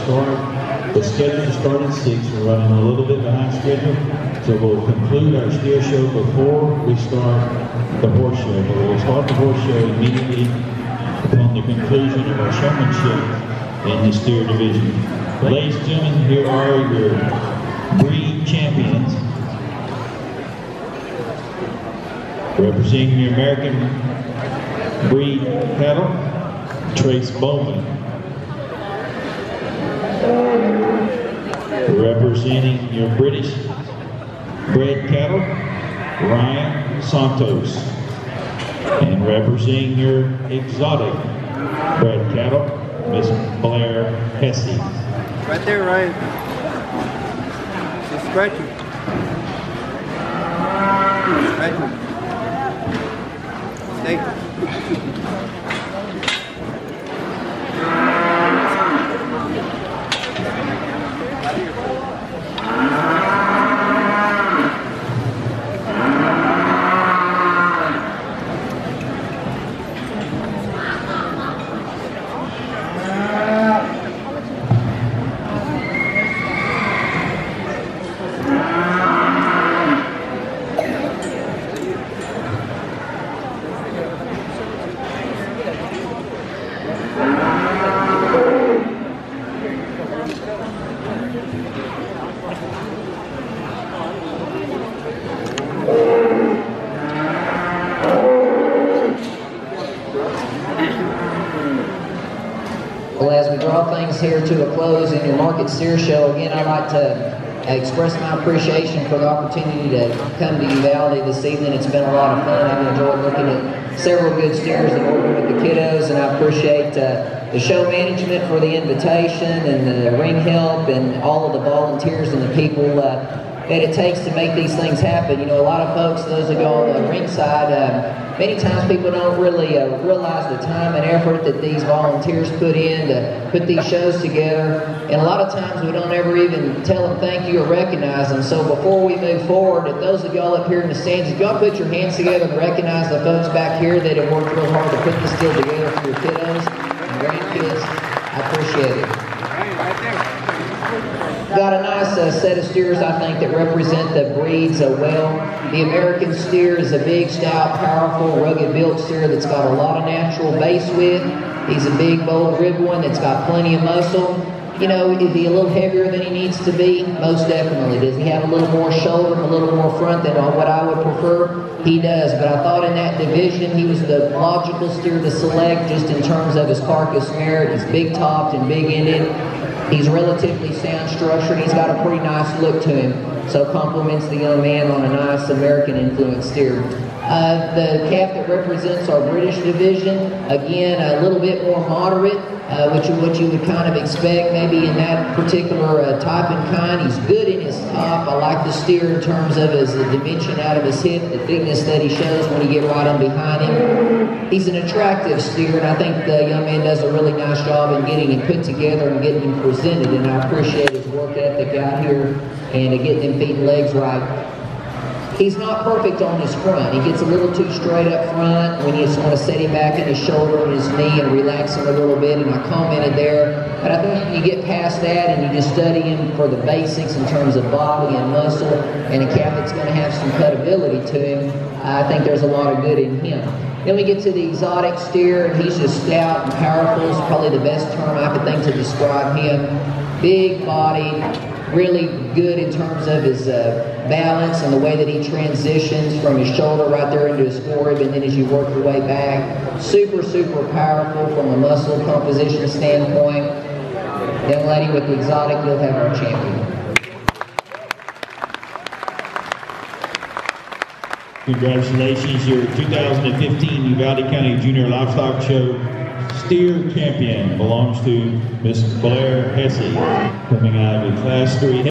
start. The schedule started at 6. We're running a little bit behind schedule, so we'll conclude our steer show before we start the horse show. But we'll start the horse show immediately upon the conclusion of our showmanship in the steer division. Ladies and gentlemen, here are your breed champions. Representing the American breed cattle, Trace Bowman. Representing your British bred cattle, Ryan Santos. And representing your exotic bred cattle, Miss Blair Hesse. Right there, Ryan. She's scratching. Scratching. Stay. Well, as we draw things here to a close in your market steer show, again, I'd like to express my appreciation for the opportunity to come to Uvalde this evening. It's been a lot of fun. I've enjoyed looking at several good steers and working with the kiddos, and I appreciate the show management for the invitation and the ring help and all of the volunteers and the people that it takes to make these things happen. You know, a lot of folks, those that go on the ringside, many times people don't really realize the time and effort that these volunteers put in to put these shows together. And a lot of times we don't ever even tell them thank you or recognize them. So before we move forward, if those of y'all up here in the stands, if y'all put your hands together and recognize the folks back here that have worked real hard to put this deal together for your kiddos and grandkids, I appreciate it. Right there. Got a nice set of steers, I think, that represent the breeds well. The American steer is a big, stout, powerful, rugged-built steer that's got a lot of natural base width. He's a big, bold, ribbed one that's got plenty of muscle. You know, is he a little heavier than he needs to be? Most definitely. Does he have a little more shoulder and a little more front than what I would prefer? He does, but I thought in that division he was the logical steer to select just in terms of his carcass merit. He's big-topped and big-ended. He's relatively sound structured. He's got a pretty nice look to him, so compliments the young man on a nice American influence steer. The calf that represents our British division, again, a little bit more moderate, what you would kind of expect maybe in that particular type and kind. He's good in his top. I like the steer in terms of his dimension out of his hip, the thickness that he shows when you get right in behind him. He's an attractive steer, and I think the young man does a really nice job in getting him put together and getting him presented, and I appreciate his work ethic out here and getting him feet and legs right. He's not perfect on his front. He gets a little too straight up front when you just want to set him back in his shoulder and his knee and relax him a little bit, and I commented there. But I think you get past that and you just study him for the basics in terms of body and muscle, and a calf that's going to have some cutability to him, I think there's a lot of good in him. Then we get to the exotic steer, and he's just stout and powerful. It's probably the best term I could think to describe him. Big body, really good in terms of his balance and the way that he transitions from his shoulder right there into his forerib, and then as you work your way back. Super, super powerful from a muscle composition standpoint. Young lady with the exotic, you'll have our champion. Congratulations, your 2015 Uvalde County Junior Livestock Show steer champion belongs to Miss Blair Hesse, coming out of Class 3.